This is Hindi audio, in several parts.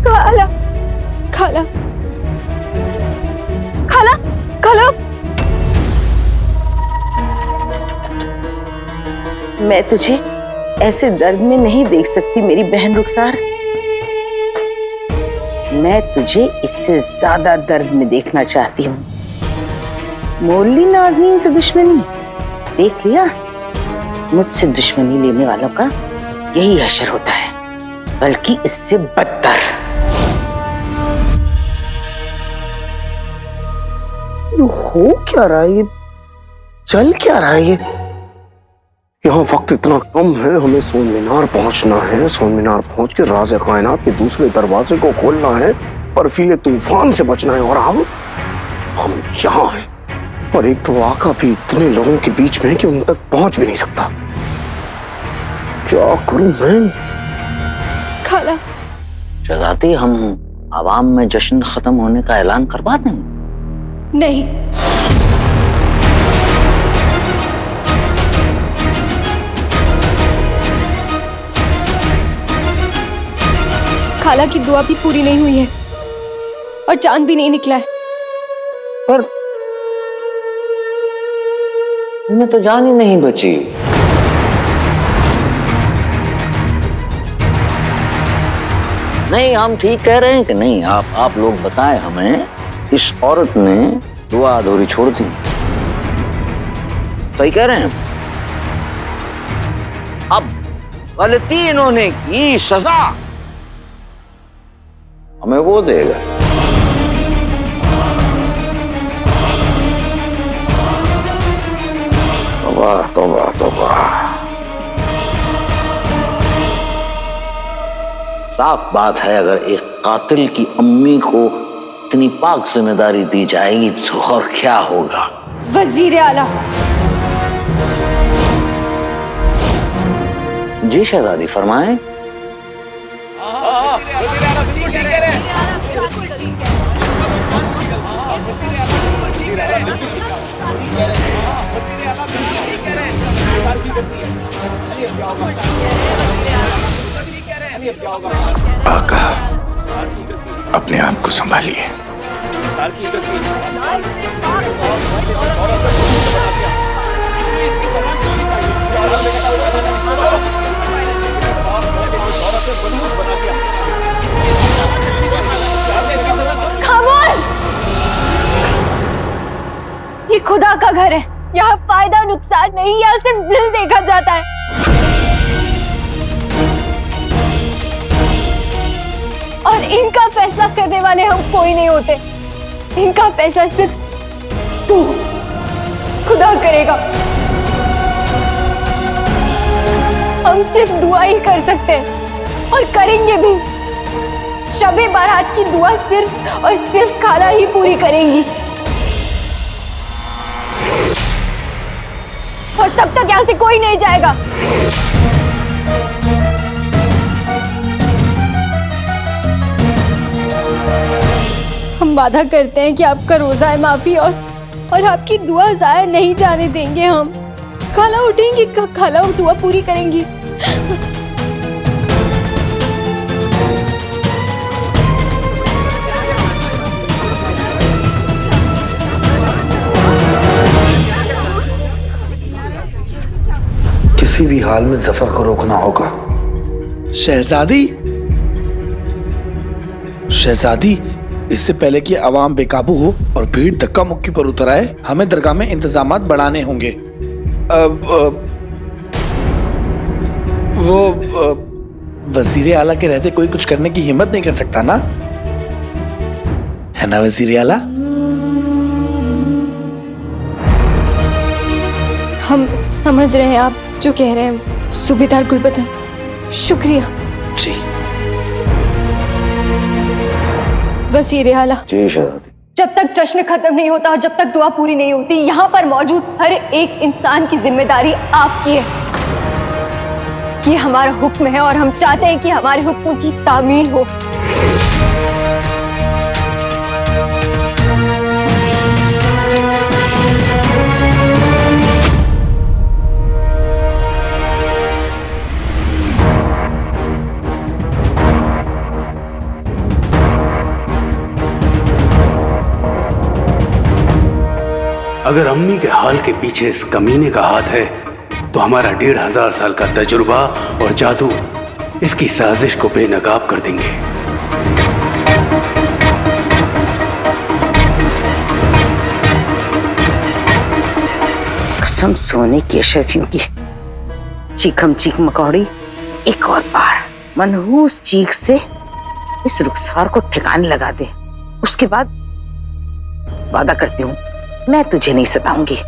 खाला, खाला, खाला, खाला। मैं तुझे ऐसे दर्द में नहीं देख सकती मेरी बहन रुखसार। मैं तुझे इससे ज्यादा दर्द में देखना चाहती हूँ। मोल ली नाज़नीन से दुश्मनी, देख लिया? मुझसे दुश्मनी लेने वालों का यही हश्र होता है, बल्कि इससे बदतर। हो क्या रहा है ये? चल क्या रहा है ये? यहाँ वक्त इतना कम है, हमें सोन मीनार पहुंचना है। सोन मीनार पहुंच के राज़े कायनात के दूसरे दरवाजे को खोलना है, बर्फीले तूफान से बचना है। और हम यहाँ हैं, और एक तो आका भी इतने लोगों के बीच में है कि उन तक पहुंच भी नहीं सकता। क्या करूं मैं? खाला। शहजादी, हम आवाम में जश्न खत्म होने का ऐलान करवा दें? नहीं, खाला की दुआ भी पूरी नहीं हुई है और चांद भी नहीं निकला है। पर उन्हें तो जान ही नहीं बची। नहीं, हम ठीक कह रहे हैं कि नहीं? आप लोग बताएं हमें, इस औरत ने दुआ अधूरी छोड़ दी। सही कह रहे हैं? अब गलती इन्होंने की, सजा हमें वो देगा। तौबा तौबा तौबा। साफ बात है, अगर एक कातिल की अम्मी को इतनी पाक जिम्मेदारी दी जाएगी तो और क्या होगा। वजीर आला। जी शहजादी, फरमाएं। आका, अपने आप को संभालिए। खामोश! ये खुदा का घर है, यहाँ फायदा नुकसान नहीं, यहाँ सिर्फ दिल देखा जाता है। और इनका फैसला करने वाले हम कोई नहीं होते। इनका फैसला सिर्फ तू, खुदा करेगा। हम सिर्फ दुआ ही कर सकते हैं और करेंगे भी। शबे बारात की दुआ सिर्फ और सिर्फ खाला ही पूरी करेंगी। और तब तक यहाँ से कोई नहीं जाएगा। हम वादा करते हैं कि आपका रोजा है माफी और आपकी दुआ जाया नहीं जाने देंगे। हम खाला उठेंगी, खाला दुआ पूरी करेंगी। किसी भी हाल में जफर को रोकना होगा। शहजादी, शहजादी, इससे पहले कि अवाम बेकाबू हो और भीड़ धक्का मुक्की पर उतर आए, हमें दरगाह में इंतजामात बढ़ाने होंगे। वजीर आला के रहते कोई कुछ करने की हिम्मत नहीं कर सकता ना, है ना वजीर आला? हम समझ रहे हैं आप जो कह रहे हैं सूबेदार गुलबदन, शुक्रिया। जी वजीर आला। जी शहजादी। जब तक जश्न खत्म नहीं होता और जब तक दुआ पूरी नहीं होती, यहाँ पर मौजूद हर एक इंसान की जिम्मेदारी आपकी है। ये हमारा हुक्म है और हम चाहते हैं कि हमारे हुक्म की तामील हो। अगर अम्मी के हाल के पीछे इस कमीने का हाथ है तो हमारा 1500 साल का तजुर्बा और जादू इसकी साजिश को बेनकाब कर देंगे। कसम सोने की अशरफियों की, चीखम चीख मकौड़ी एक और बार मनहूस चीख से इस रुखसार को ठिकाने लगा दे। उसके बाद वादा करती हूँ मैं तुझे नहीं सताऊंगी।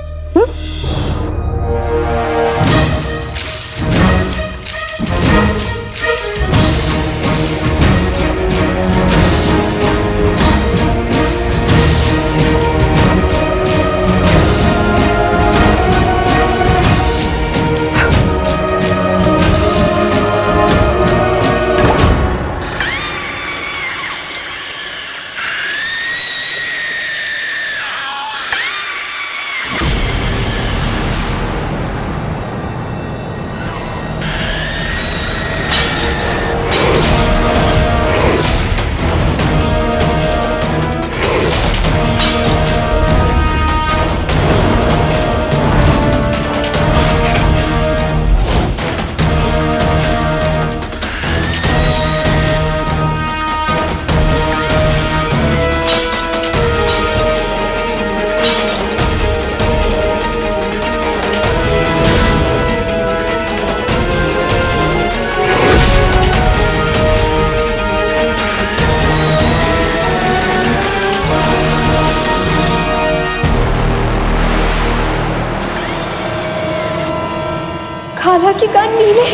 खाला के कान नीले।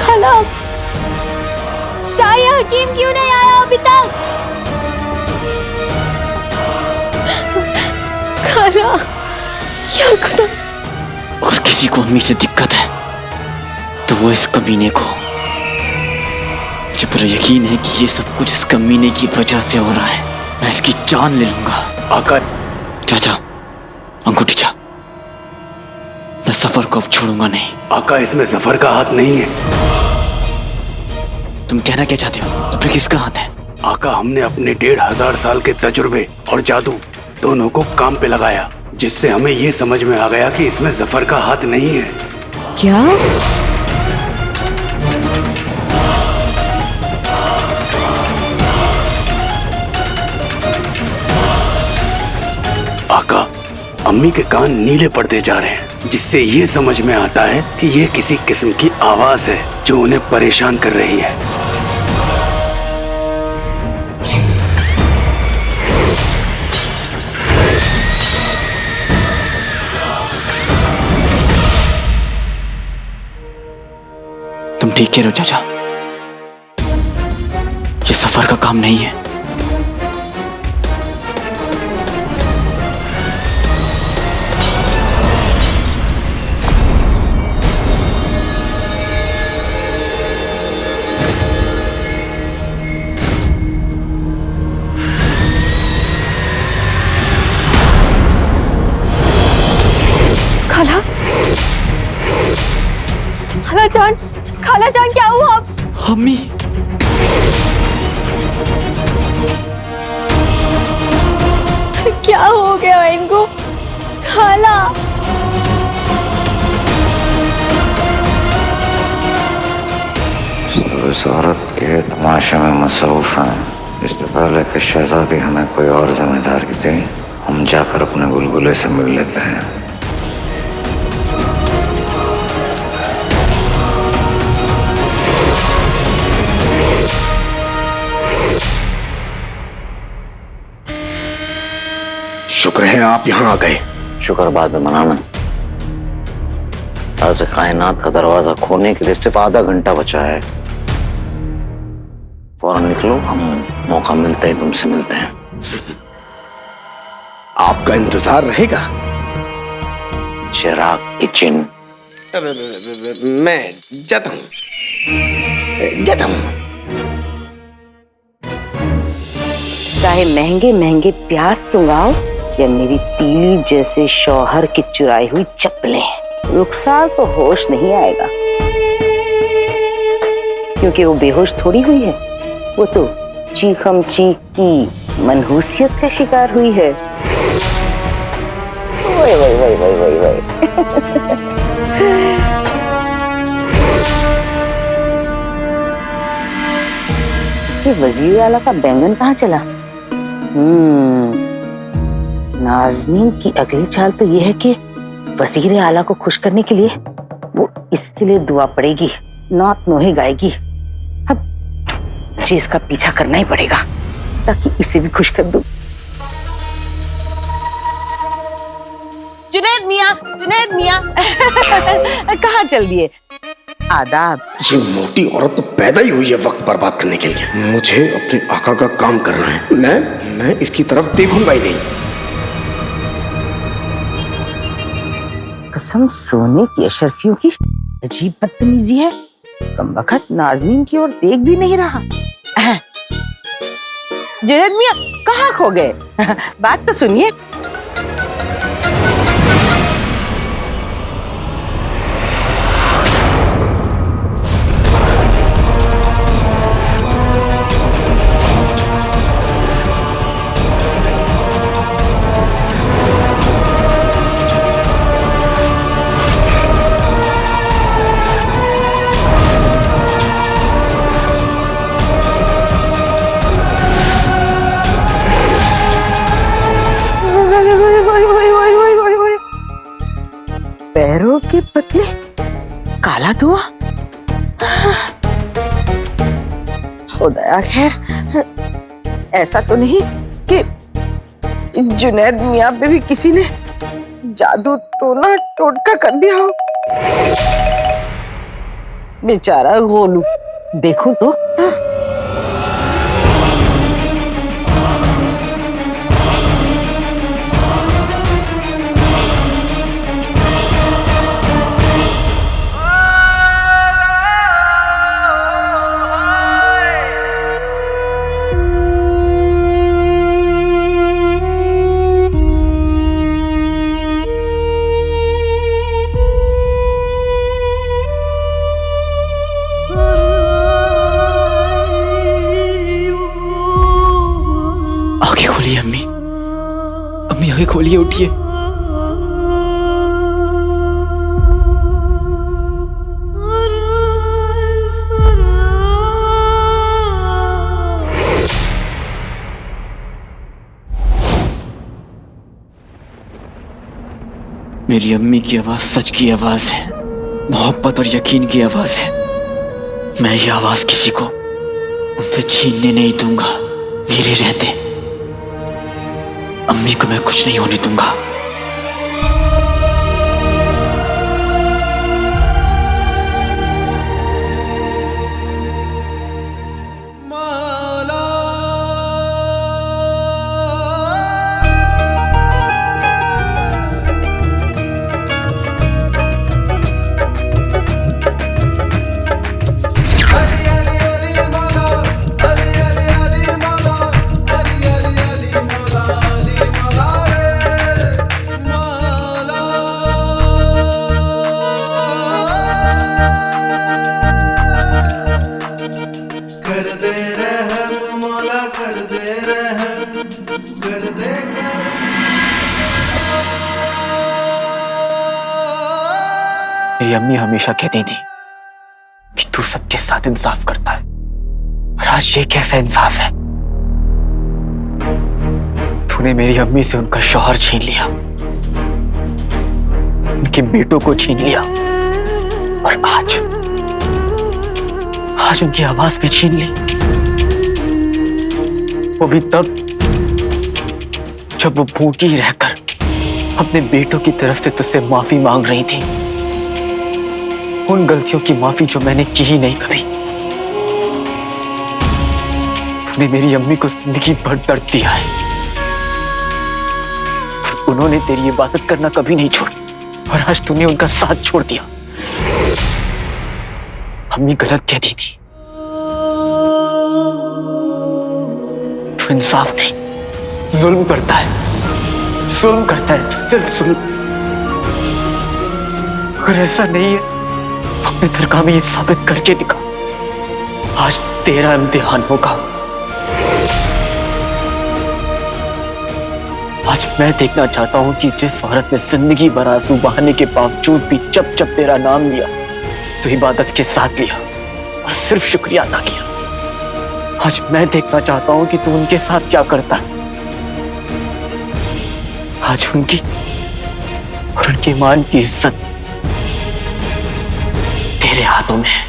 खाला, शाही हकीम क्यों नहीं आया अभी तक? खाला, क्या खुदा। अगर किसी को अम्मी से दिक्कत है तो वो इस कमीने को, मुझे पूरा यकीन है कि ये सब कुछ इस कमीने की वजह से हो रहा है। मैं इसकी जान ले लूंगा। आका, चाचा अंगूठी चा, मैं सफर को अब छोड़ूंगा नहीं। आका, इसमें जफर का हाथ नहीं है। तुम कहना क्या चाहते हो? तो फिर किसका हाथ है? आका, हमने अपने 1500 साल के तजुर्बे और जादू दोनों को काम पे लगाया, जिससे हमें ये समझ में आ गया कि इसमें जफर का हाथ नहीं है। क्या? आका, अम्मी के कान नीले पड़ते जा रहे हैं, जिससे ये समझ में आता है कि ये किसी किस्म की आवाज है जो उन्हें परेशान कर रही है। तुम ठीक कह रहे हो चाचा, ये सफर का काम नहीं है। खाला, खाला जान क्या हुआ? अम्मी, क्या हो गया इनको? खाला, इस औरत के तमाशे में मसरूफ हैं। इससे पहले कि शहजादी हमें कोई और जिम्मेदारी दे, हम जाकर अपने गुलगुले से मिल लेते हैं। शुक्र है आप यहाँ आ गए। शुक्र बाद में मनाना। आज कायनात का दरवाजा खोलने के लिए सिर्फ आधा घंटा बचा है। फौरन निकलो, हम मौका मिलते ही तुमसे मिलते हैं। आपका इंतजार रहेगा। चिराग किचन। मैं जाता हूँ। चाहे महंगे महंगे प्याज सुंगाओ या मेरी तीली जैसे शौहर की चुराई हुई चप्पलें, रुखसार को होश नहीं आएगा। क्योंकि वो बेहोश थोड़ी हुई है, वो तो चीखम चीख की मनहूसियत का शिकार हुई है। वही वही वही वही वही वही। ये वजीर आला का बैंगन कहाँ चला? नाज़नीन की अगली चाल तो ये है कि वजीर आला को खुश करने के लिए वो इसके लिए दुआ पड़ेगी, नात नोहे गाएगी। अब मुझे इसका पीछा करना ही पड़ेगा ताकि इसे भी खुश कर दूं। जुनैद मियां कहाँ चल दिए? आदाब। ये मोटी औरत तो पैदा ही हुई है वक्त बर्बाद करने के लिए। मुझे अपने आका का काम करना है, मैं इसकी तरफ देखूंगा ही नहीं। कसम सोने की अशरफियों की अजीब बदतमीजी है। कमबख्त नाज़नीन की ओर देख भी नहीं रहा। जुनैद मियां कहाँ खो गए? बात तो सुनिए। पैरों के पतले, काला धुआं। खुदाया खैर, ऐसा तो नहीं कि जुनैद मियां पे भी किसी ने जादू टोना टोटका कर दिया हो। बेचारा गोलू, देखो तो। आंखें खोलिए अम्मी, अम्मी आंखें खोलिए, उठिए। मेरी अम्मी की आवाज सच की आवाज है, मोहब्बत और यकीन की आवाज है। मैं ये आवाज किसी को उनसे छीनने नहीं दूंगा। मेरे रहते अम्मी को मैं कुछ नहीं होने दूंगा। मेरी अम्मी हमेशा कहती थी कि तू सबके साथ इंसाफ करता है, और आज ये कैसा इंसाफ है? तूने मेरी अम्मी से उनका शौहर छीन लिया, उनके बेटों को छीन लिया, और आज उनकी आवाज भी छीन ली। वो भी तब जब वो भूखी रहकर अपने बेटों की तरफ से तुझसे माफी मांग रही थी, उन गलतियों की माफी जो मैंने की ही नहीं कभी। तूने मेरी अम्मी को जिंदगी भर दर्द दिया है, और उन्होंने तेरी इबादत करना कभी नहीं छोड़ी, और आज तूने उनका साथ छोड़ दिया। अम्मी गलत कहती थी, तू इंसाफ नहीं, जुल्म करता है, जुल्म करता है, सिर्फ जुल्म। अगर ऐसा नहीं है, अपने दरगाह में ये साबित करके दिखा तेरा इम्तिहान होगा। आज मैं देखना चाहता हूं कि जिस औरत ने जिंदगी भर आंसू बहाने के बावजूद भी जब जब तेरा नाम लिया तो इबादत के साथ लिया और सिर्फ शुक्रिया अदा किया, आज मैं देखना चाहता हूं कि तू उनके साथ क्या करता है। आज उनकी और उनके ईमान की इज्जत तेरे हाथों में है।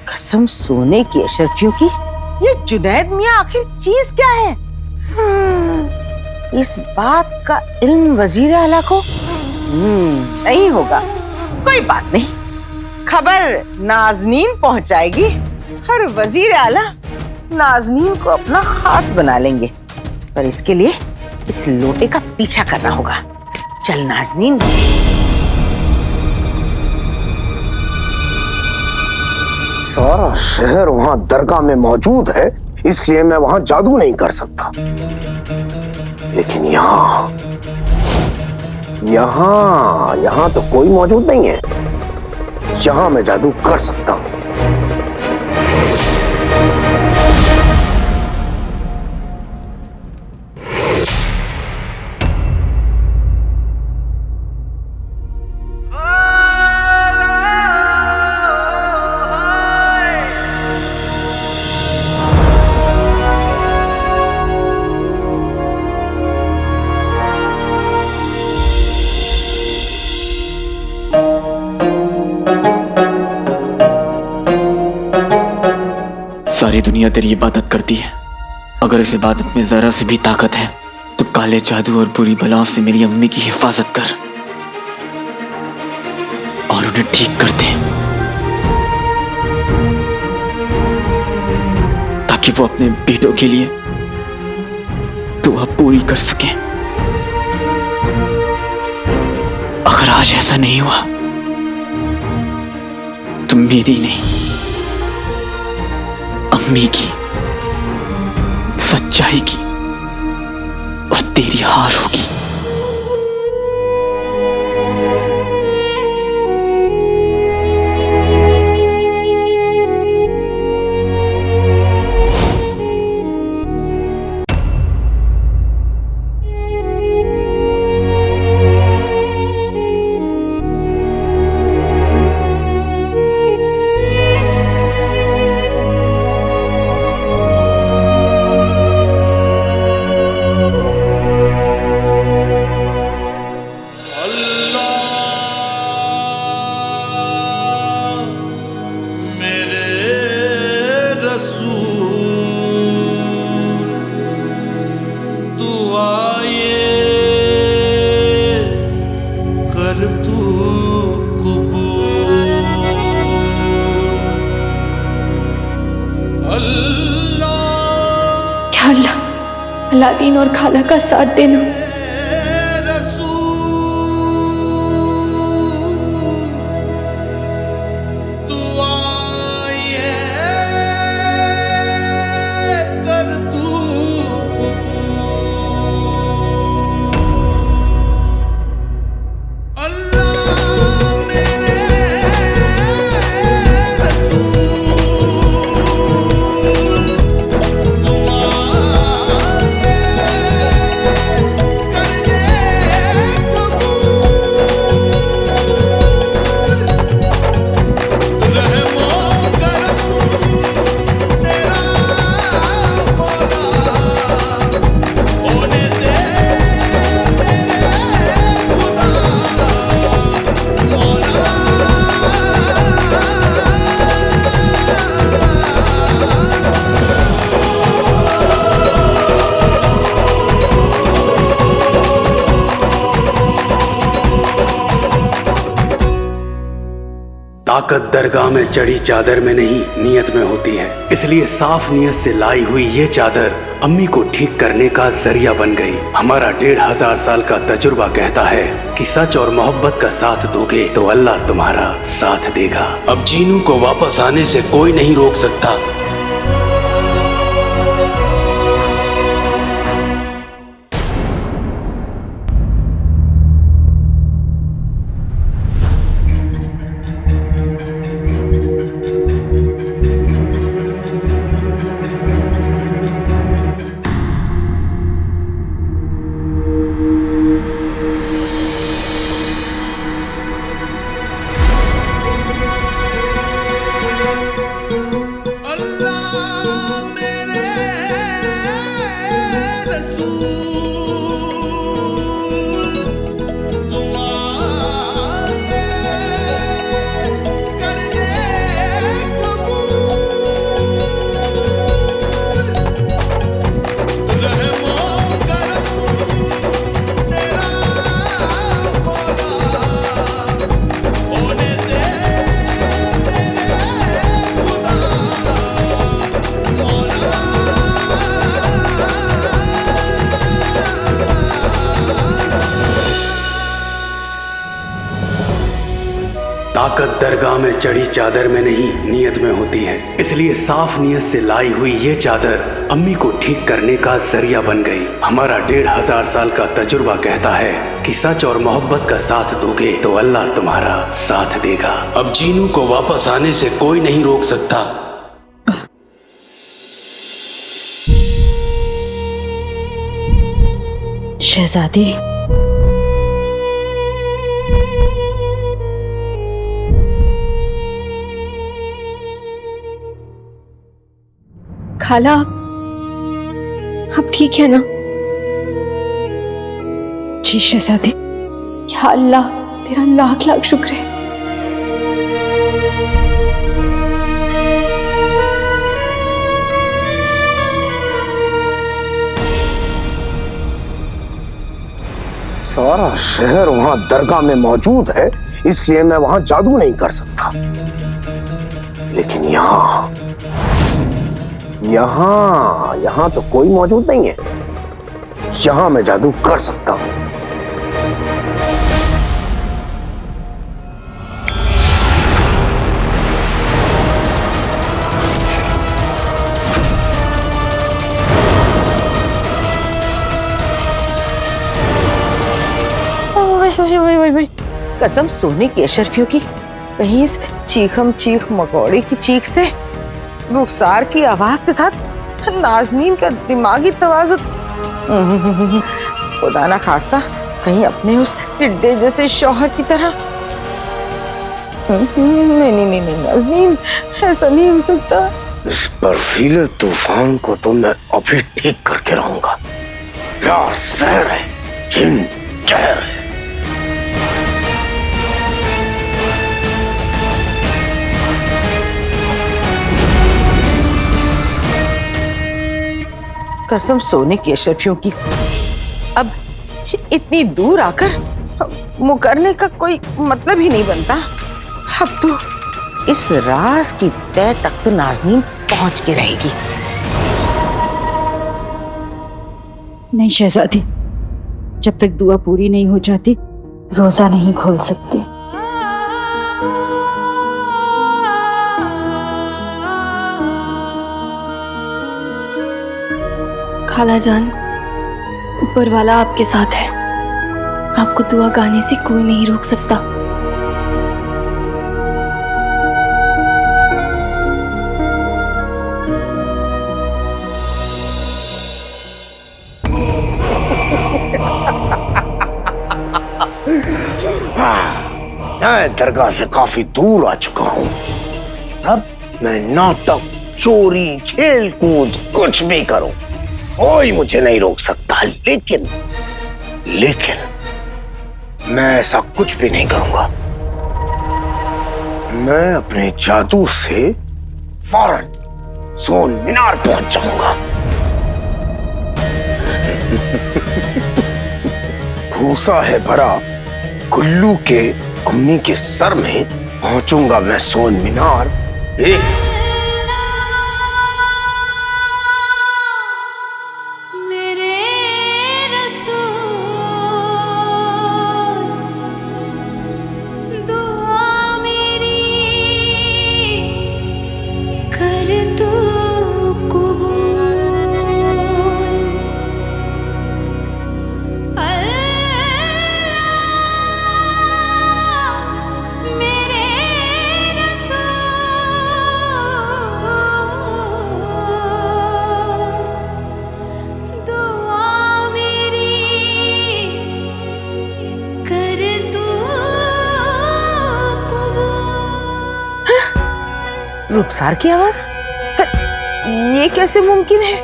कसम सोने की अशरफियों की। ये जुनैद मियाँ आखिर चीज क्या है? इस बात का इल्म वजीर आला को नहीं होगा। कोई बात नहीं, खबर नाजनीन पहुंचाएगी और वजीर आला नाजनीन को अपना खास बना लेंगे। पर इसके लिए इस लोटे का पीछा करना होगा। चल नाजनीन। सारा शहर वहां दरगाह में मौजूद है, इसलिए मैं वहां जादू नहीं कर सकता। लेकिन यहाँ तो कोई मौजूद नहीं है। यहाँ मैं जादू कर सकता हूँ। सारी दुनिया तेरी इबादत करती है। अगर इस इबादत में जरा से भी ताकत है तो काले जादू और बुरी बलाओं से मेरी अम्मी की हिफाजत कर और उन्हें ठीक कर दे, ताकि वो अपने बेटों के लिए दुआ पूरी कर सके। अगर आज ऐसा नहीं हुआ तो मेरी नहीं, अम्मी की, सच्चाई की और तेरी हार होगी। अल्लादीन और खाला का साथ देना। ताकत दरगाह में चढ़ी चादर में नहीं नियत में होती है, इसलिए साफ नियत से लाई हुई ये चादर अम्मी को ठीक करने का जरिया बन गई। हमारा 1500 साल का तजुर्बा कहता है कि सच और मोहब्बत का साथ दोगे तो अल्लाह तुम्हारा साथ देगा। अब जीनू को वापस आने से कोई नहीं रोक सकता। ताकत दरगाह में चढ़ी चादर में नहीं नियत में होती है, इसलिए साफ नियत से लाई हुई ये चादर अम्मी को ठीक करने का जरिया बन गई। हमारा 1500 साल का तजुर्बा कहता है कि सच और मोहब्बत का साथ दोगे तो अल्लाह तुम्हारा साथ देगा। अब जीनू को वापस आने से कोई नहीं रोक सकता। शहजादी, खाला, आप ठीक है ना? जी शहजादी। या अल्लाह, तेरा लाख लाख शुक्र है। सारा शहर वहां दरगाह में मौजूद है, इसलिए मैं वहां जादू नहीं कर सकता। लेकिन यहाँ तो कोई मौजूद नहीं है। यहां मैं जादू कर सकता हूं। कसम सोने की अशरफियों की, कहीं इस चीखम चीख मकौड़े की चीख से रुखसार की आवाज के साथ नाज़नीन का दिमागी तवाज़ुन, खुदा ना खास्ता कहीं अपने उस टिड्डे जैसे शौहर की तरह। नहीं नाज़नीन, ऐसा नहीं हो सकता। इस बर्फीले तूफान को तो मैं अभी ठीक करके रहूंगा। प्यार जहर है, जिन जहर है। कसम सोने की अशरफियों की, अब इतनी दूर आकर मुकरने का कोई मतलब ही नहीं बनता। अब तो इस राज की तह तक तो नाज़नीन पहुंच के रहेगी। नहीं शहजादी, जब तक दुआ पूरी नहीं हो जाती रोजा नहीं खोल सकते। खाला जान, ऊपर वाला आपके साथ है। आपको दुआ गाने से कोई नहीं रोक सकता। मैं दरगाह से काफी दूर आ चुका हूँ। अब मैं नाटक, चोरी, खेल कूद कुछ भी करूं, कोई मुझे नहीं रोक सकता। लेकिन मैं ऐसा कुछ भी नहीं करूंगा। मैं अपने जादू से फौरन सोन मीनार पहुंच जाऊंगा। भूसा है भरा कुल्लू के अम्मी के सर में पहुंचूंगा मैं सोन मीनार एक रुखसार की आवाज? ये कैसे मुमकिन है?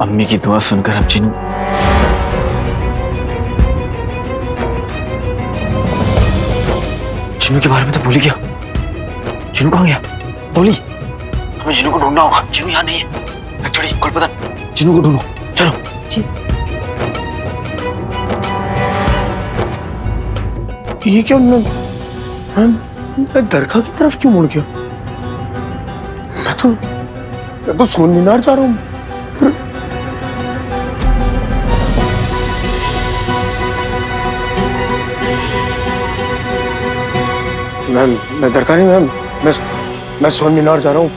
अम्मी की दुआ सुनकर अब चिनू चिनू के बारे में तो भूल ही गया। चिनू कहाँ गया? बोली हमें चिनू को ढूंढना होगा। चिनू यहाँ नहीं है। छोड़ी गुलबदन, चिनू को ढूंढो। चलो जी। ये क्या मैं दरगाह की तरफ क्यों मुड़ गया? मैं तो सोन मीनार जा रहा हूँ। मैं दरगाह नहीं, मैं सोन मीनार जा रहा हूँ।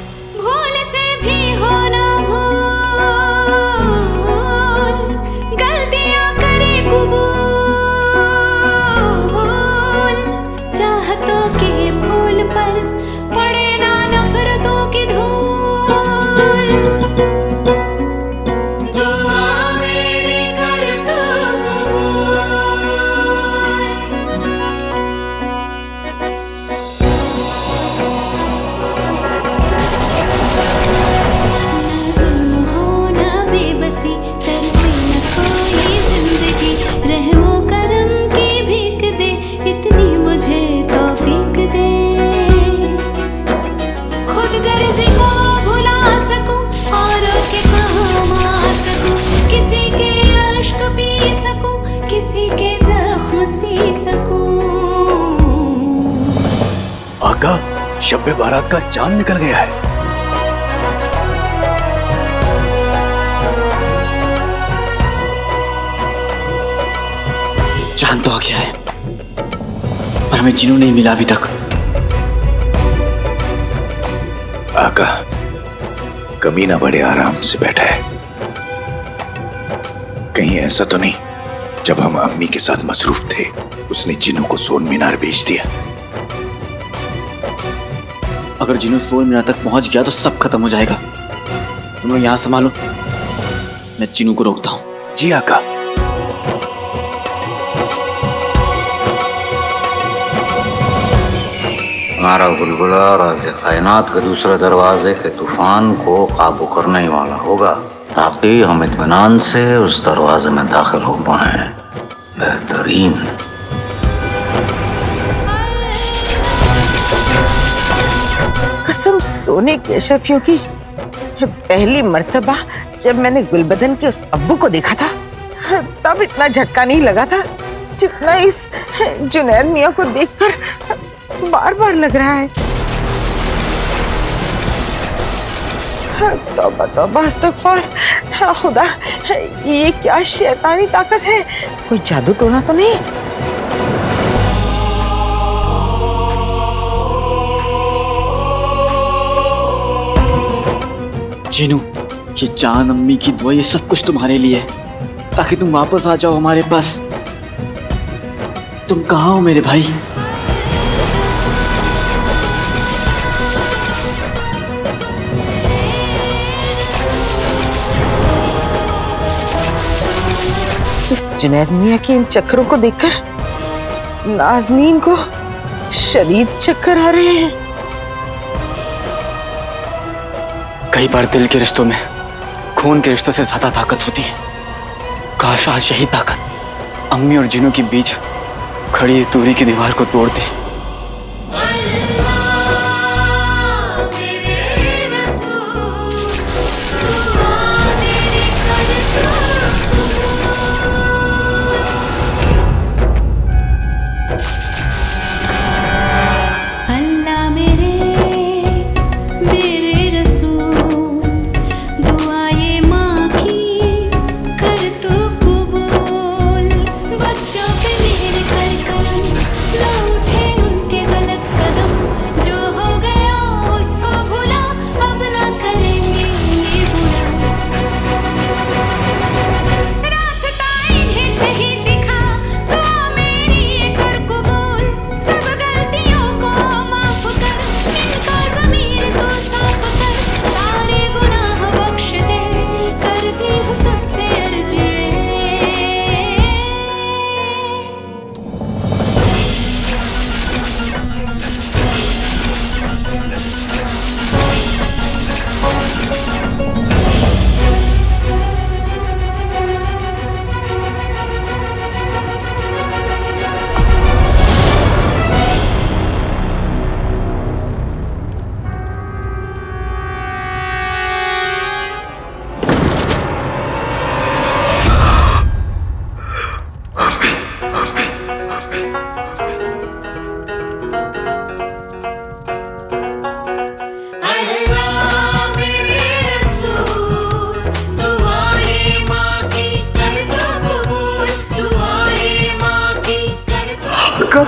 आका, शब्बे बारात का चांद निकल गया है। चांद तो आ गया है पर हमें चिनू नहीं मिला अभी तक। आका, कमीना बड़े आराम से बैठा है। कहीं ऐसा तो नहीं जब हम अम्मी के साथ मसरूफ थे उसने चिनू को सोन मीनार भेज दिया? अगर जिनू सोन मीनार तक पहुंच गया तो सब खत्म हो जाएगा। तुम लोग यहाँ संभालो, मैं चिनू को रोकता हूँ। जी आका। हमारा बुलबुला राज़े कायनात के दूसरे दरवाजे के तूफान को काबू करने वाला होगा ताकि हम इत्मीनान से उस दरवाजे में दाखिल हो पाए। बेहतरीन। कसम सोने की अशरफियों की, पहली मर्तबा जब मैंने गुलबदन के उस अब्बू को देखा था तब इतना झटका नहीं लगा था जितना इस जुनैद मियां को देखकर बार बार लग रहा है। तौबा तौबा अस्तगफार। खुदा, ये क्या शैतानी ताकत है? कोई जादू टोना तो नहीं? चिनू, ये चांद, अम्मी की दुआ, ये सब कुछ तुम्हारे लिए है ताकि तुम वापस आ जाओ हमारे पास। तुम कहाँ हो मेरे भाई? इस जुनैद मियां के इन चक्करों को देखकर नाज़नीन को शदीद चक्कर आ रहे हैं। कई बार दिल के रिश्तों में खून के रिश्तों से ज्यादा ताकत होती है। काश आज यही ताकत अम्मी और जिनू के बीच खड़ी इस दूरी की दीवार को तोड़ दे। कब?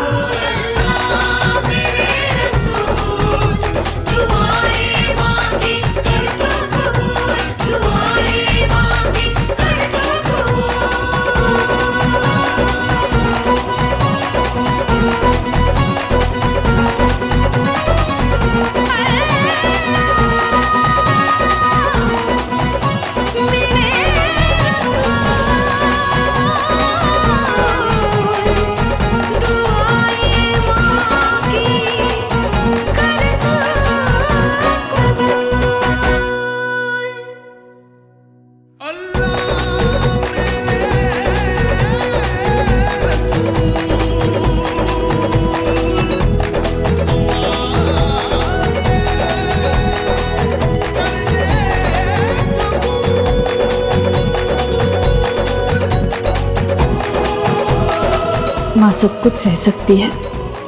माँ सब कुछ सह सकती है,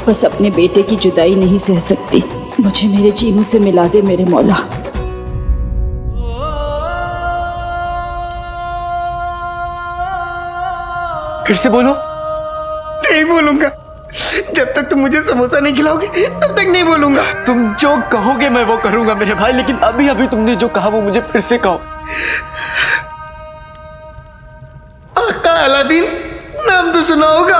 बस अपने बेटे की जुदाई नहीं सह सकती। मुझे मेरे जीनू से मिला दे मेरे मौला। फिर से बोलो। नहीं बोलूंगा। जब तक तुम मुझे समोसा नहीं खिलाओगे तब तक नहीं बोलूंगा। तुम जो कहोगे मैं वो करूंगा मेरे भाई, लेकिन अभी अभी तुमने जो कहा वो मुझे फिर से कहो। आका अलादीन नाम तो सुना होगा।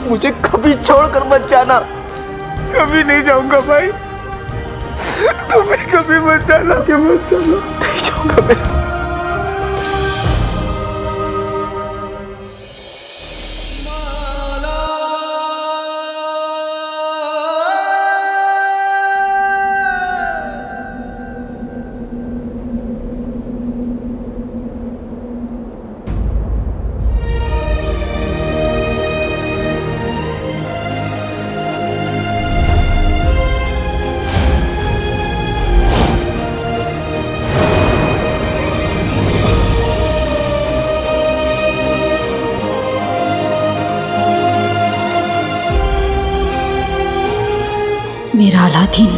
मुझे कभी छोड़कर मत जाना। कभी नहीं जाऊंगा भाई, तुम्हें कभी मत जाना। नहीं जाऊंगा मैं। मेरा अलादीन,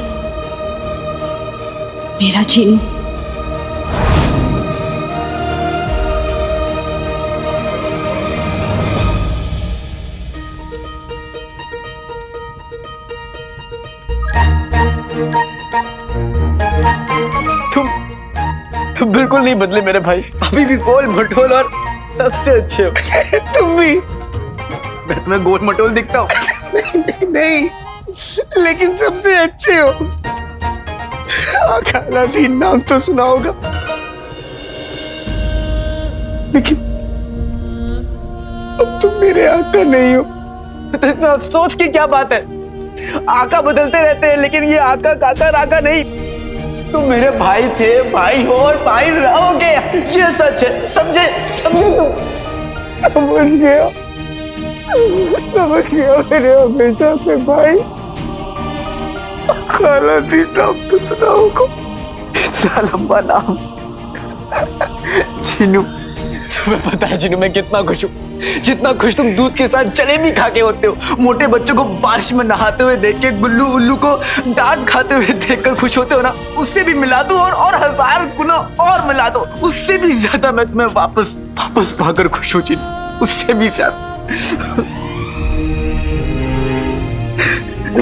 मेरा जीनू, तुम बिल्कुल नहीं बदले मेरे भाई, अभी भी गोल मटोल और सबसे अच्छे हो। तुम भी। मैं तुम्हें गोल मटोल दिखता हूँ? नहीं, लेकिन सबसे अच्छे हो। आका अलादीन नाम तो सुना होगा, लेकिन अब तुम मेरे आका नहीं हो। तो इसमें अफसोस की क्या बात है? आका बदलते रहते हैं, लेकिन ये आका काका राका नहीं। तुम मेरे भाई थे, भाई हो और भाई रहोगे, ये सच है। समझे तुम? समझ गया मेरे हमेशा से भाई। अलादीन नाम तो सुना होगा। इतना लंबा नाम। जीनू, तुम्हें पता है जीनू मैं कितना खुश हूँ? जितना खुश तुम दूध के साथ जलेबी खा के होते हो, मोटे बच्चों को बारिश में नहाते हुए देख के, गुल्लू उल्लू को डांट खाते हुए देखकर खुश होते हो ना, उससे भी मिला दो और 1000 गुना और मिला दो। उससे भी ज्यादा मैं तुम्हें वापस पाकर खुश हूँ जीनू, उससे भी ज्यादा।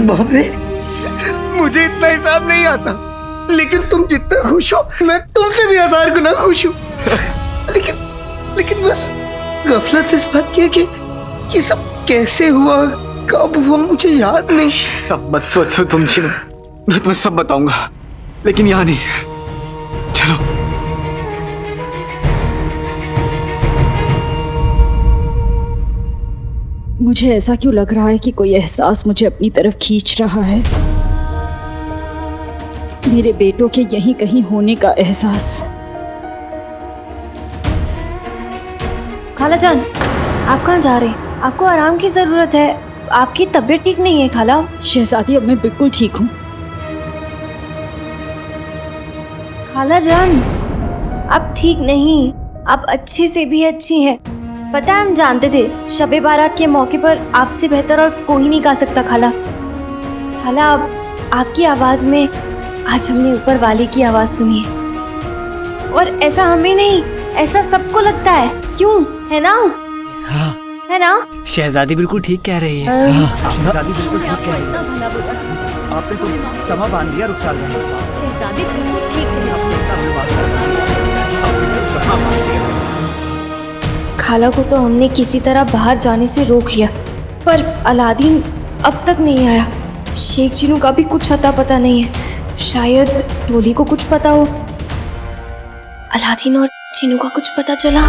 बाप रे, मुझे इतना हिसाब नहीं आता, लेकिन तुम जितना खुश हो मैं तुमसे भी 1000 गुना खुश हूँ। लेकिन बस गफलत इस बात की है कि ये सब कैसे हुआ, कब हुआ, मुझे याद नहीं। सब मत सोचो तुम जीनू, मैं तुम्हें सब बताऊंगा, लेकिन यहाँ नहीं। चलो। मुझे ऐसा क्यों लग रहा है कि कोई एहसास मुझे अपनी तरफ खींच रहा है? मेरे बेटों के यहीं कहीं होने का एहसास। खाला जान, आप कहाँ जा रहे हैं? आपको आराम की जरूरत है, आपकी तबीयत ठीक नहीं है खाला। शहजादी, अब मैं बिल्कुल ठीक हूँ। खाला जान, आप ठीक नहीं, आप अच्छे से भी अच्छी हैं। पता है, हम जानते थे शबे बारात के मौके पर आपसे बेहतर और कोई नहीं गा सकता खाला। खाला, आपकी आवाज में आज हमने ऊपर वाले की आवाज सुनी है, और ऐसा हमें नहीं, ऐसा सबको लगता है। क्यों, है ना? हाँ। है ना? शहजादी बिल्कुल ठीक कह रही है। शहजादी बिल्कुल ठीक कह रही है। आपने तो समा बांध दिया रुखसार में। शहजादी बिल्कुल ठीक है। खाला को तो हमने किसी तरह बाहर जाने से रोक लिया, पर अलादीन अब तक नहीं आया। शेख जिनू का भी कुछ अता पता नहीं है। शायद डोली को कुछ पता हो। अलादीन और जिनू का कुछ पता चला?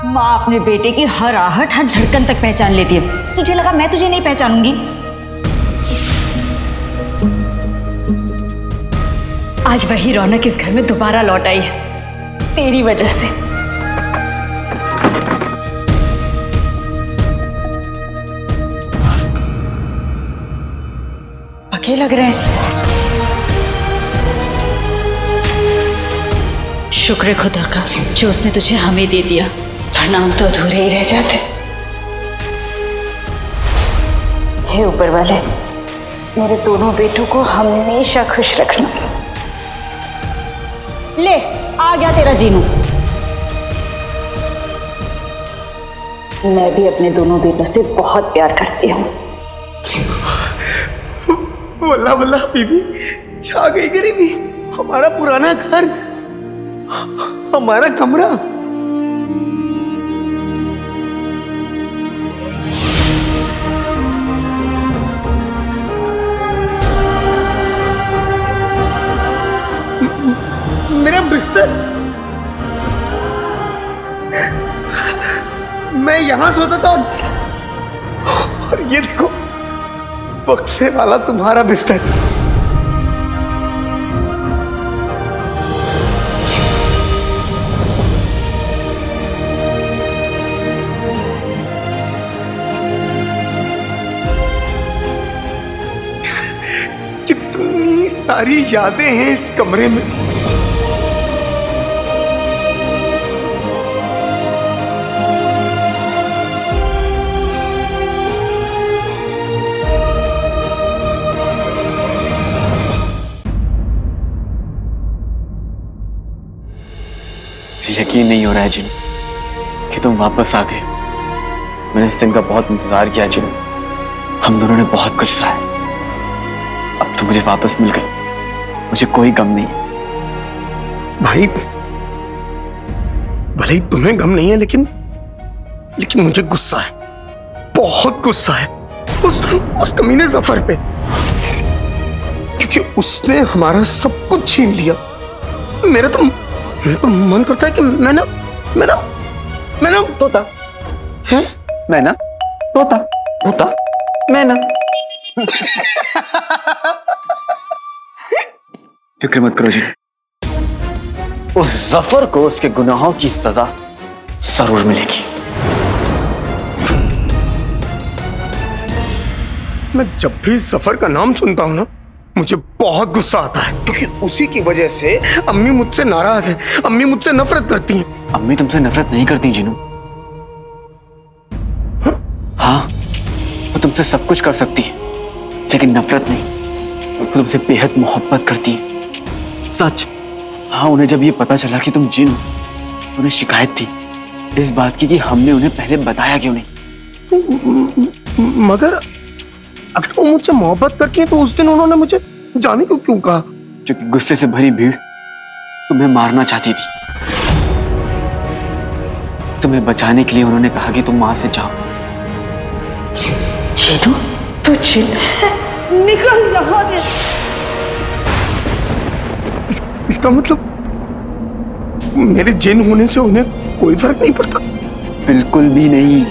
माँ अपने बेटे की हर आहट, हर धड़कन तक पहचान लेती है। तुझे लगा मैं तुझे नहीं पहचानूंगी? आज वही रौनक इस घर में दोबारा लौट आई है, तेरी वजह से। पके लग रहे हैं। शुक्र है खुदा का जो उसने तुझे हमें दे दिया, वरना हम तो अधूरे ही रह जाते। हे ऊपर वाले, मेरे दोनों बेटों को हमेशा खुश रखना। ले, आ गया तेरा जीनू। मैं भी अपने दोनों बेटों से बहुत प्यार करती हूँ। वल्ला वल्ला बीबी, छा गई गरीबी। हमारा पुराना घर, हमारा कमरा। मेरा बिस्तर, मैं यहां सोता था, और ये देखो बक्से वाला तुम्हारा बिस्तर। कितनी सारी यादें हैं इस कमरे में। यकीन नहीं हो रहा है जिन कि तुम वापस आ गए। मैंने इस दिन का बहुत इंतजार किया जिन। हम दोनों ने बहुत कुछ सहा। अब तो मुझे वापस मिल गए, मुझे कोई गम नहीं। भाई, भले ही तुम्हें गम नहीं है, लेकिन मुझे गुस्सा है, बहुत गुस्सा है उस कमीने जफर पे, क्योंकि उसने हमारा सब कुछ छीन लिया। मेरा तो मन करता है कि मैं ना तोता है, मैं ना तोता मैं ना। फिक्र मत करो जी, उस जफर को उसके गुनाहों की सजा जरूर मिलेगी। मैं जब भी जफर का नाम सुनता हूं ना, मुझे बहुत गुस्सा आता है, क्योंकि उसी की वजह से अम्मी मुझसे नाराज है, अम्मी मुझसे नफरत करती हैं। अम्मी तुमसे नफरत नहीं करती जीनू। हाँ, वो तुमसे सब कुछ कर सकती है, लेकिन नफरत नहीं। वो तुमसे बेहद मोहब्बत करती है, सच। हाँ, उन्हें जब ये पता चला कि तुम जिन हो, उन्हें शिकायत थी इस बात की कि हमने उन्हें पहले बताया क्यों नहीं। मगर अगर वो मुझसे मोहब्बत करती है तो उस दिन उन्होंने मुझे जाने को क्यों कहा? क्योंकि गुस्से से भरी भीड़ तुम्हें मारना चाहती थी। तुम्हें बचाने के लिए उन्होंने कहा कि तुम वहां से जाओ। जीनू, तू जिन है, निकल यहाँ से। इसका मतलब मेरे जिन होने से उन्हें कोई फर्क नहीं पड़ता? बिल्कुल भी नहीं।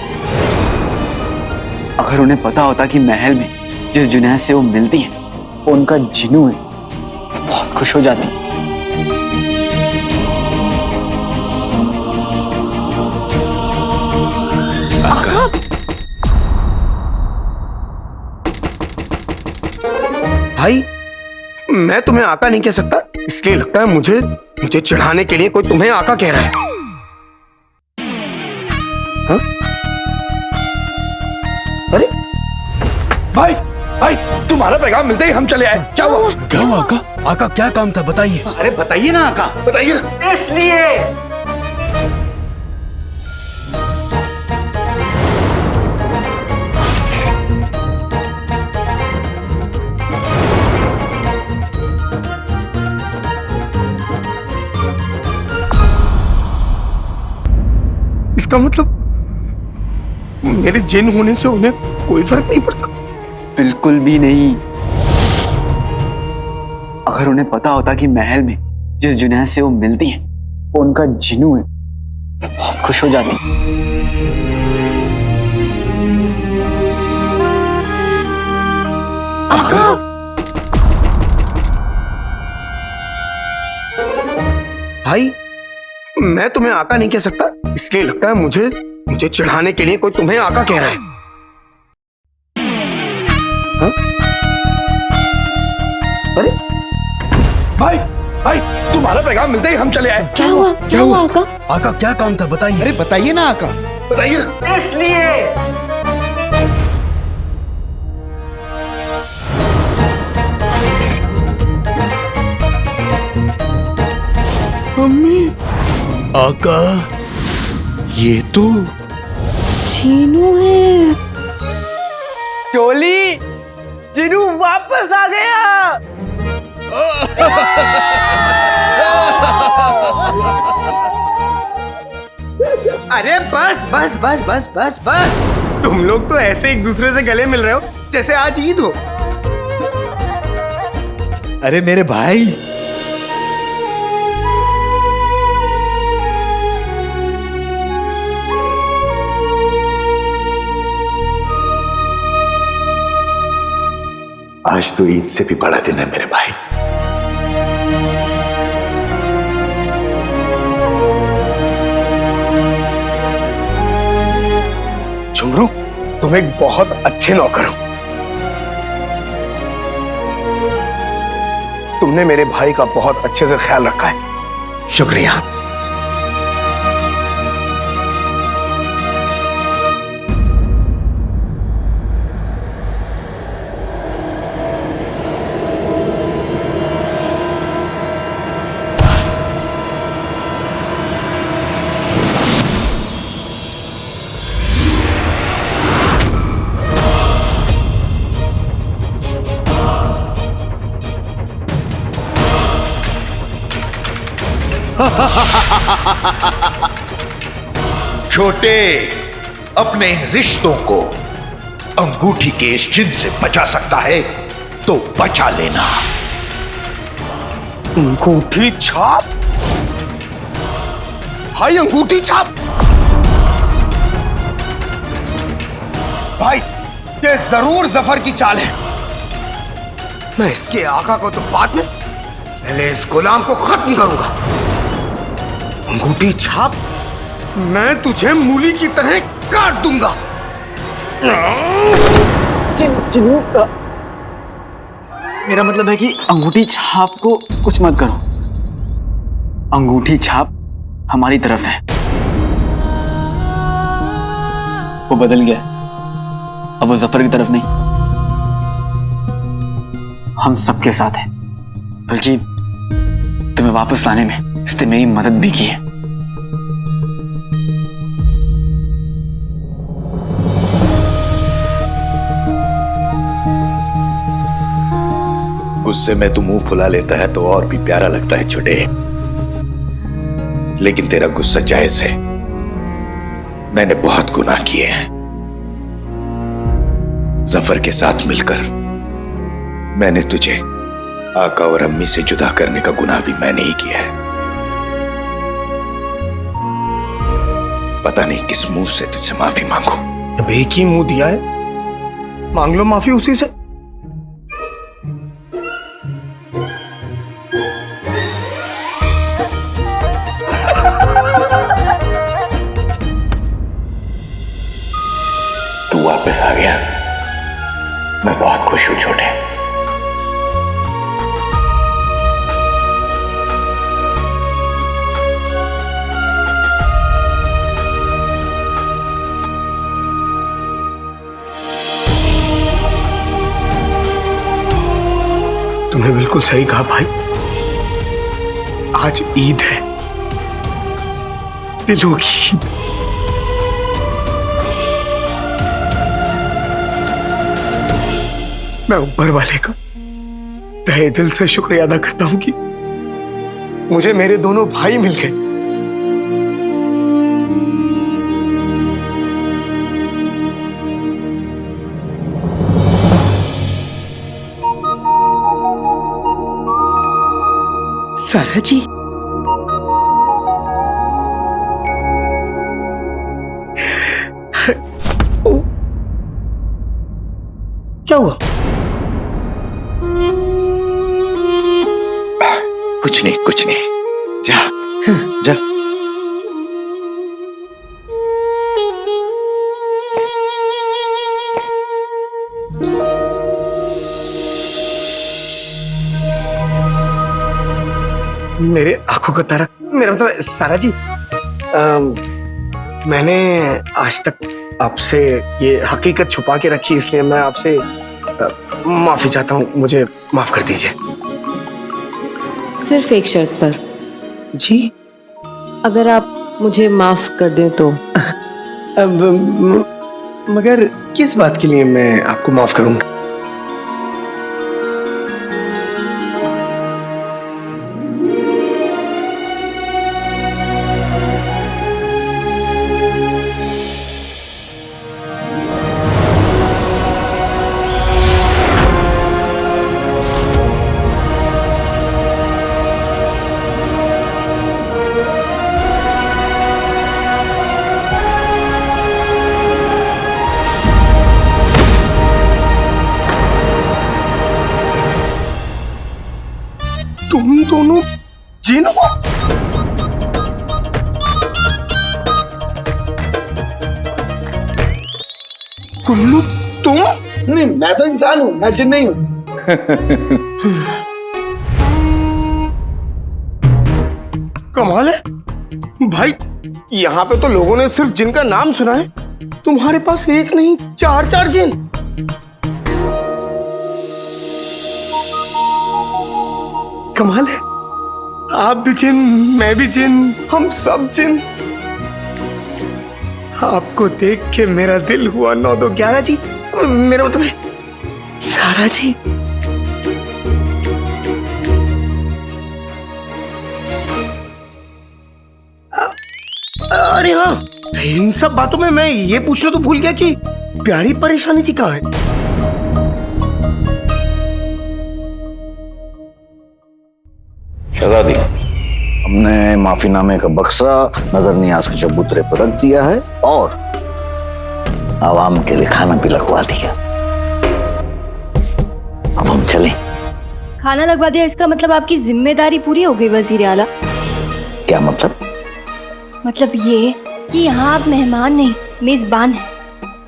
अगर उन्हें पता होता कि महल में जिस जुनैद से वो मिलती है वो उनका जिन्नू है, वो बहुत खुश हो जाती। भाई, मैं तुम्हें आका नहीं कह सकता, इसलिए लगता है मुझे चिढ़ाने के लिए कोई तुम्हें आका कह रहा है। हाँ? अरे भाई भाई, तुम्हारा पैगाम मिलते ही हम चले आए। क्या हुआ? क्या हुआ आका? आका क्या काम था बताइए। अरे बताइए ना आका, बताइए ना। इसलिए इसका मतलब मेरे जिन होने से उन्हें कोई फर्क नहीं पड़ता? बिल्कुल भी नहीं। अगर उन्हें पता होता कि महल में जिस जुनैद से वो मिलती है वो उनका जिन्नू है, वो बहुत खुश हो जाती। भाई, मैं तुम्हें आका नहीं कह सकता, इसलिए लगता है मुझे चिढ़ाने के लिए कोई तुम्हें आका कह रहा है। हाँ? अरे भाई भाई, तुम्हारा पैगाम मिलते ही हम चले आए। क्या हुआ आका? आका क्या काम था बताइए। अरे बताइए ना आका। बताइए ना। इसलिए मम्मी। आका, ये तो चीनू है। टोली, जिन्नू वापस आ गया। अरे बस बस बस बस बस बस, तुम लोग तो ऐसे एक दूसरे से गले मिल रहे हो जैसे आज ईद हो। अरे मेरे भाई, आज तो ईद से भी बड़ा दिन है मेरे भाई। झुमरू, तुम एक बहुत अच्छे नौकर हो। तुमने मेरे भाई का बहुत अच्छे से ख्याल रखा है, शुक्रिया। छोटे, अपने इन रिश्तों को अंगूठी के इस चिन्ह से बचा सकता है तो बचा लेना। अंगूठी छाप? भाई अंगूठी छाप? भाई, ये जरूर जफर की चाल है। मैं इसके आका को तो बाद में, पहले इस गुलाम को खत्म करूंगा। अंगूठी छाप, मैं तुझे मूली की तरह काट दूंगा। मेरा मतलब है कि अंगूठी छाप को कुछ मत करो। अंगूठी छाप हमारी तरफ है। वो बदल गया, अब वो जफर की तरफ नहीं, हम सबके साथ हैं। बल्कि तुम्हें वापस लाने में इसने मेरी मदद भी की है। गुस्से में तू मुंह फुला लेता है तो और भी प्यारा लगता है छोटे, लेकिन तेरा गुस्सा जायज है। मैंने बहुत गुनाह किए हैं। जफर के साथ मिलकर मैंने तुझे आका और अम्मी से जुदा करने का गुनाह भी मैंने ही किया है। पता नहीं किस मुंह से तुझसे माफी मांगू। अब एक ही मुंह दिया है, मांग लो माफी उसी से। तू वापस आ गया, मैं बहुत खुश हूं छोटे। तुमने बिल्कुल सही कहा भाई, आज ईद है, दिलों की ईद। मैं ऊपर वाले का तहे दिल से शुक्रिया अदा करता हूं कि मुझे मेरे दोनों भाई मिल गए। सारा जी, क्या हुआ? कुछ नहीं, कुछ नहीं, जा जा। मेरे आंखों का तारा, मेरा मतलब सारा जी, मैंने आज तक आपसे ये हकीकत छुपा के रखी, इसलिए मैं आपसे माफी चाहता हूँ, मुझे माफ कर दीजिए। सिर्फ एक शर्त पर। जी? अगर आप मुझे माफ कर दें तो। मगर किस बात के लिए मैं आपको माफ करूंगा? तुम दोनों जिन हो? कुल्लू तुम? नहीं, मैं तो इंसान हूँ, मैं जिन नहीं हूँ। कमाल है भाई, यहाँ पे तो लोगों ने सिर्फ जिन का नाम सुना है, तुम्हारे पास एक नहीं चार चार जिन। कमाल है, आप भी जिन, मैं भी जिन, हम सब जिन। आपको देख के मेरा दिल हुआ 9-2-11 जी, मेरा मतलब है सारा जी। अरे हाँ, इन सब बातों में मैं ये पूछना तो भूल गया कि प्यारी परेशानी जी कहाँ है? शहजादी, हमने माफीनामे का बक्सा नजर नियाज के चबूतरे पर रख दिया है और आवाम के लिए खाना भी लगवा दिया। अब हम चलें। खाना लगवा दिया, इसका मतलब आपकी जिम्मेदारी पूरी हो गई वजीर आला? क्या मतलब? मतलब ये कि यहाँ आप मेहमान नहीं मेजबान हैं,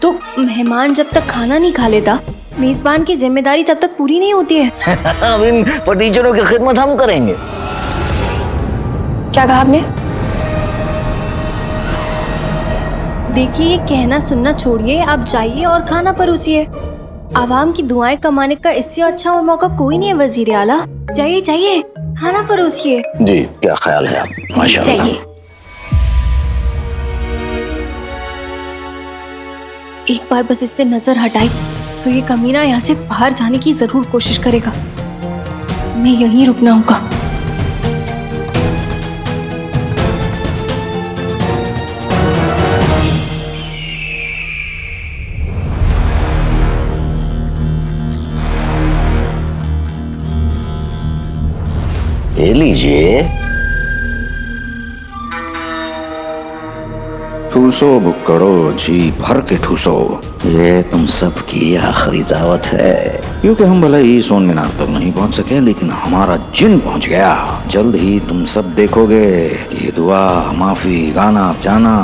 तो मेहमान जब तक खाना नहीं खा लेता, मेजबान की जिम्मेदारी तब तक पूरी नहीं होती है। अब इन टीचरों की खिदमत हम करेंगे। क्या कहा आपने? देखिए, ये कहना सुनना छोड़िए, आप जाइए और खाना परोसिए। आवाम की दुआएं कमाने का इससे अच्छा और मौका कोई नहीं है वजीर आला। जाइए जाइए, खाना परोसिए। जी, क्या ख्याल है आप? माशाअल्लाह। जाइए। एक बार बस इससे नजर हटाई तो ये कमीना यहाँ से बाहर जाने की जरूर कोशिश करेगा। मैं यहीं रुकना होगा। ले लीजिए। ठूसो बुक्कड़ो, जी भर के ठूसो। ये तुम सबकी आखिरी दावत है, क्योंकि हम भले ही सोन मीनार तक नहीं पहुंच सके, लेकिन हमारा जिन पहुंच गया। जल्द ही तुम सब देखोगे कि दुआ, माफी, गाना, जाना,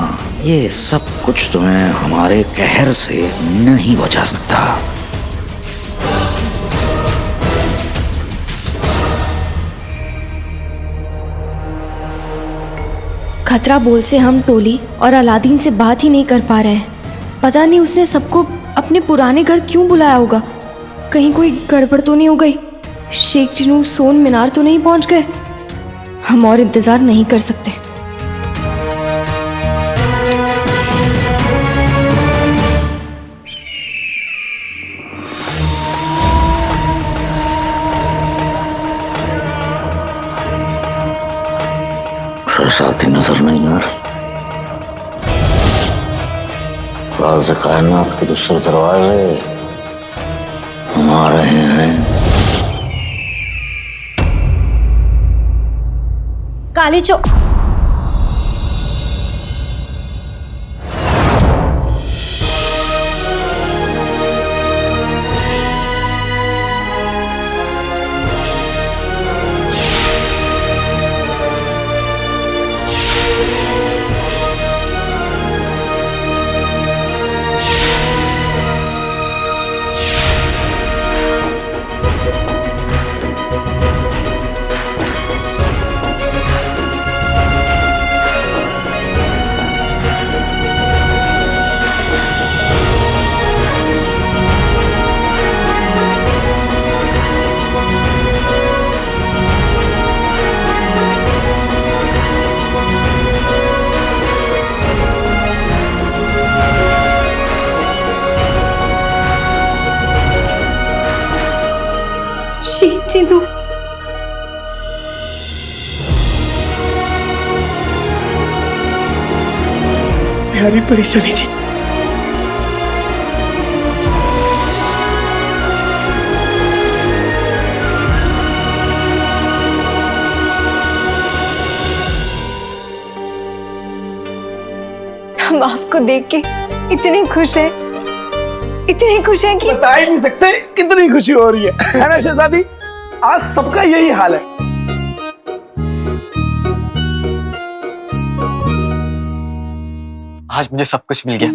ये सब कुछ तुम्हें हमारे कहर से नहीं बचा सकता। खतरा बोल से हम टोली और अलादीन से बात ही नहीं कर पा रहे हैं। पता नहीं उसने सबको अपने पुराने घर क्यों बुलाया होगा। कहीं कोई गड़बड़ तो नहीं हो गई? शेख जिनू सोन मीनार तो नहीं पहुंच गए? हम और इंतजार नहीं कर सकते। साथी नजर नहीं आ रही। राज़ कायनात के दूसरे दरवाजे हम आ रहे हैं। काली चो शेख जिनू प्यारी परेशानी जी। हम आपको देख के इतने खुश हैं कि बता ही नहीं सकते कितनी खुशी हो रही है ना शहजादी? आज सबका यही हाल है। आज मुझे सब कुछ मिल गया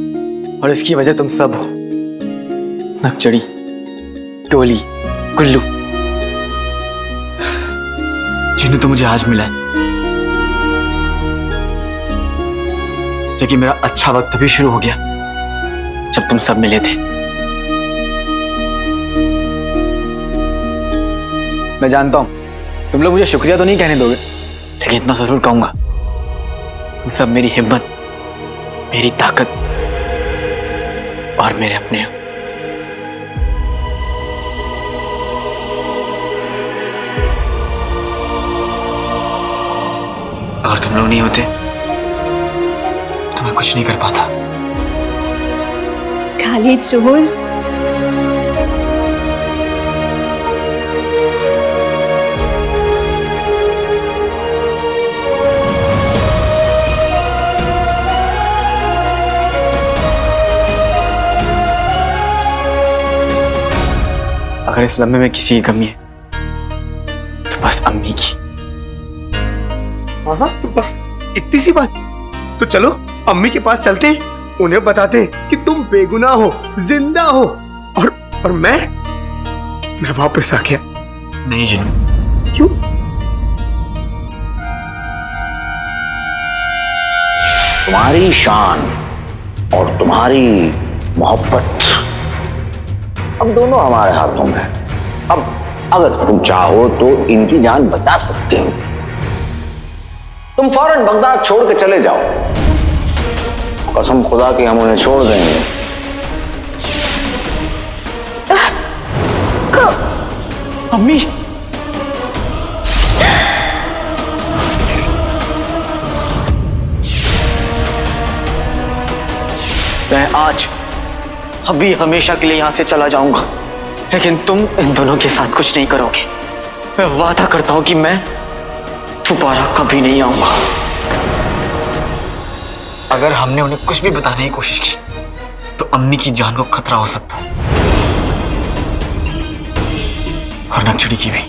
और इसकी वजह तुम सब हो। नकचड़ी, टोली, गुल्लू। जिन्हें तो मुझे आज मिला है, लेकिन मेरा अच्छा वक्त अभी शुरू हो गया जब तुम सब मिले थे। मैं जानता हूं तुम लोग मुझे शुक्रिया तो नहीं कहने दोगे, लेकिन इतना जरूर कहूंगा, तुम सब मेरी हिम्मत, मेरी ताकत और मेरे अपने हो। अगर तुम लोग नहीं होते तो मैं कुछ नहीं कर पाता। काली चोर, अगर इस लम्हे में किसी की कमी है तो बस अम्मी की। हाँ तो बस इतनी सी बात। तो चलो अम्मी के पास चलते हैं, उन्हें बताते हैं कि तुम बेगुनाह हो, जिंदा हो, और मैं वापस आ गया। नहीं जिन्नू। क्यों? तुम्हारी शान और तुम्हारी मोहब्बत अब दोनों हमारे हाथों में है। अब अगर तुम चाहो तो इनकी जान बचा सकते हो। तुम फौरन बगदाद छोड़ के चले जाओ। कसम खुदा की हम उन्हें छोड़ देंगे। अम्मी, मैं आज अभी हमेशा के लिए यहां से चला जाऊंगा, लेकिन तुम इन दोनों के साथ कुछ नहीं करोगे। मैं वादा करता हूं कि मैं दोबारा कभी नहीं आऊंगा। अगर हमने उन्हें कुछ भी बताने की कोशिश की तो अम्मी की जान को खतरा हो सकता है, और नक्चड़ी की भी।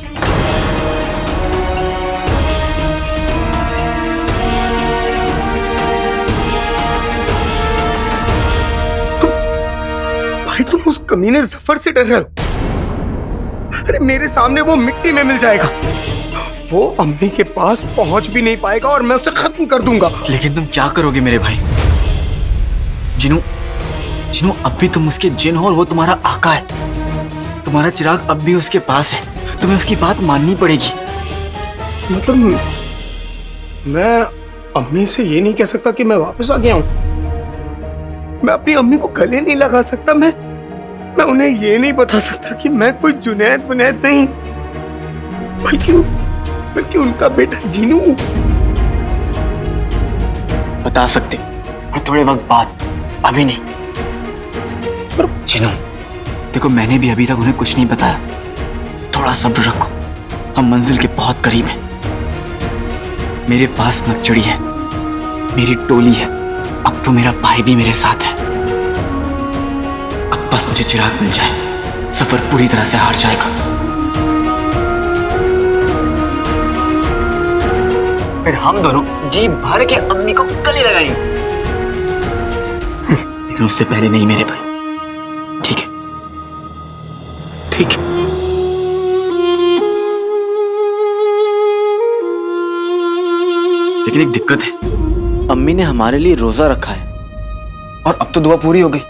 भाई तुम उस कमीने जफर से डर रहे हो? अरे मेरे सामने वो मिट्टी में मिल जाएगा, वो अम्मी के पास पहुंच भी नहीं पाएगा और मैं उसे खत्म कर दूंगा। लेकिन तुम क्या करोगे मेरे भाई? जिनू, जिनू अब भी तुम उसके जिन हो और वो तुम्हारा आका है। तुम्हारा चिराग अब भी उसके पास है, तुम्हें उसकी बात माननी पड़ेगी। मतलब मैं अम्मी से ये नहीं कह सकता कि मैं वापस आ गया हूं। मैं अपनी अम्मी को गले नहीं लगा सकता। मैं उन्हें ये नहीं बता सकता कि मैं कोई जुनैद नहीं, बल्कि उनका बेटा जीनू। बता सकते, और थोड़े वक्त बाद, अभी नहीं। जीनू, देखो मैंने भी अभी तक उन्हें कुछ नहीं बताया। थोड़ा सब्र रखो, हम मंजिल के बहुत करीब हैं। मेरे पास नक्चड़ी है, मेरी टोली है, अब तो मेरा भाई भी मेरे साथ है। अब बस मुझे चिराग मिल जाए, सफर पूरी तरह से हार जाएगा। फिर हम दोनों जी भर के अम्मी को गले लगाएंगे। लेकिन उससे पहले नहीं मेरे भाई, ठीक है? ठीक है। लेकिन एक दिक्कत है, अम्मी ने हमारे लिए रोजा रखा है और अब तो दुआ पूरी हो गई।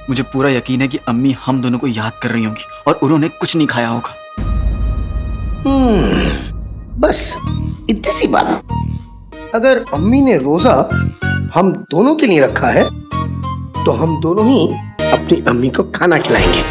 मुझे पूरा यकीन है कि अम्मी हम दोनों को याद कर रही होंगी और उन्होंने कुछ नहीं खाया होगा। बस इतनी सी बात। अगर अम्मी ने रोजा हम दोनों के लिए रखा है तो हम दोनों ही अपनी अम्मी को खाना खिलाएंगे।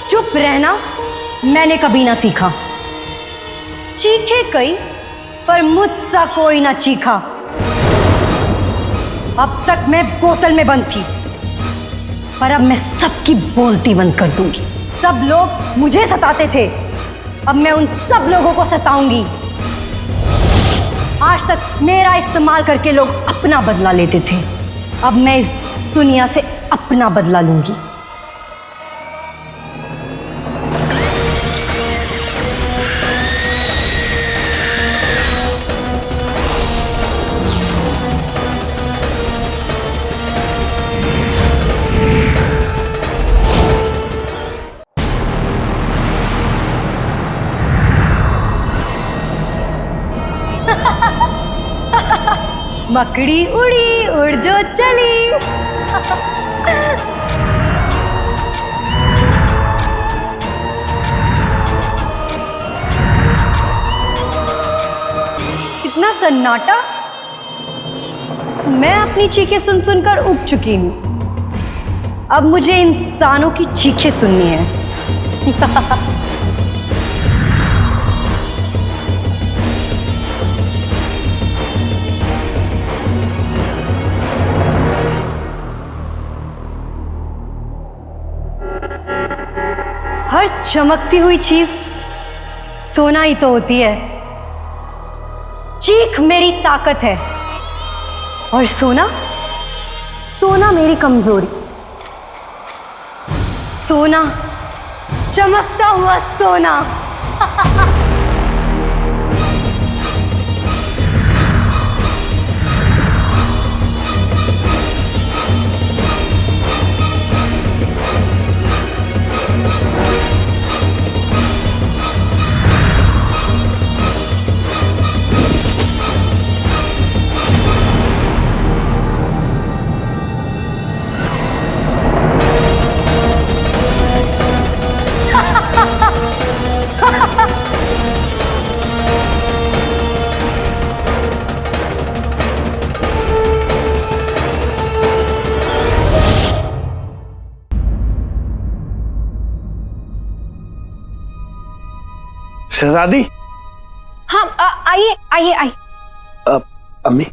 चुप रहना मैंने कभी ना सीखा। चीखे कई पर मुझसा कोई ना चीखा। अब तक मैं बोतल में बंद थी, पर अब मैं सबकी बोलती बंद कर दूंगी। सब लोग मुझे सताते थे, अब मैं उन सब लोगों को सताऊंगी। आज तक मेरा इस्तेमाल करके लोग अपना बदला लेते थे, अब मैं इस दुनिया से अपना बदला लूंगी। मकड़ी उड़ी उड़ जो चली। इतना सन्नाटा। मैं अपनी चीखें सुन सुनकर उब चुकी हूं, अब मुझे इंसानों की चीखें सुननी है। हर चमकती हुई चीज सोना ही तो होती है। चीख मेरी ताकत है और सोना मेरी कमजोरी। सोना, चमकता हुआ सोना। शहजादी। हाँ आइए आइए आइए। अम्मी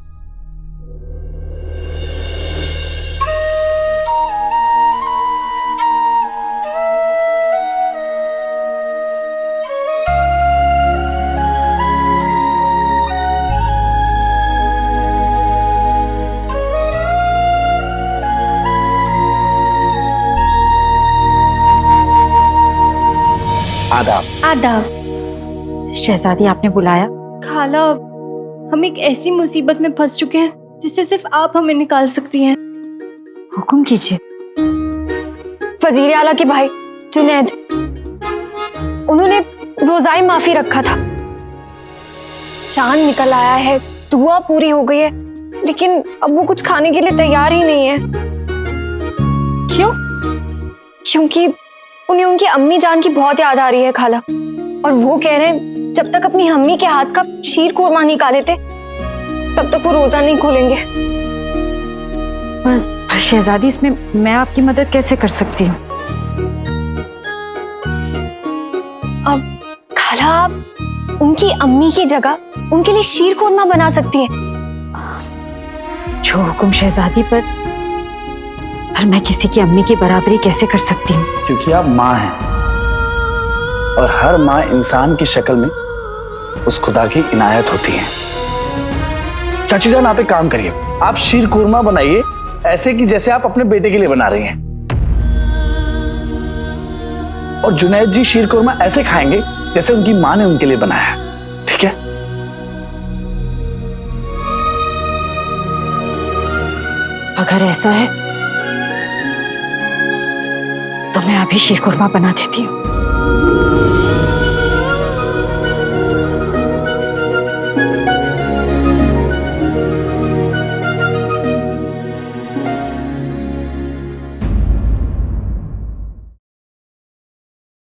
आदाब। आदाब। शहजादी आपने बुलाया? खाला, हम एक ऐसी मुसीबत में फंस चुके हैं जिससे सिर्फ आप हमें निकाल सकती हैं। हुक्म कीजिए। वजीर आला के भाई जुनैद, उन्होंने रोजाई माफी रखा था। चांद निकल आया है, दुआ पूरी हो गई है, लेकिन अब वो कुछ खाने के लिए तैयार ही नहीं है। क्यों? क्योंकि उन्हें उनकी अम्मी जान की बहुत याद आ रही है खाला, और वो कह रहे हैं जब तक अपनी अम्मी के हाथ का शीर कोरमा नहीं खा लेते तब तक वो रोजा नहीं खोलेंगे। पर शहजादी, इसमें मैं आपकी मदद कैसे कर सकती हूँ? अब खाला, आप उनकी अम्मी की जगह उनके लिए शीर कोरमा बना सकती हैं। जो हुक्म शहजादी, पर मैं किसी की अम्मी की बराबरी कैसे कर सकती हूँ? क्योंकि आप माँ हैं और हर माँ इंसान की शक्ल में उस खुदा की इनायत होती है। चाची जान, आप एक काम करिए, आप शीर कोरमा बनाइए ऐसे कि जैसे आप अपने बेटे के लिए बना रही हैं, और जुनैद जी शीर कोरमा ऐसे खाएंगे जैसे उनकी माँ ने उनके लिए बनाया। ठीक है? अगर ऐसा है तो मैं अभी शीर कोरमा बना देती हूँ।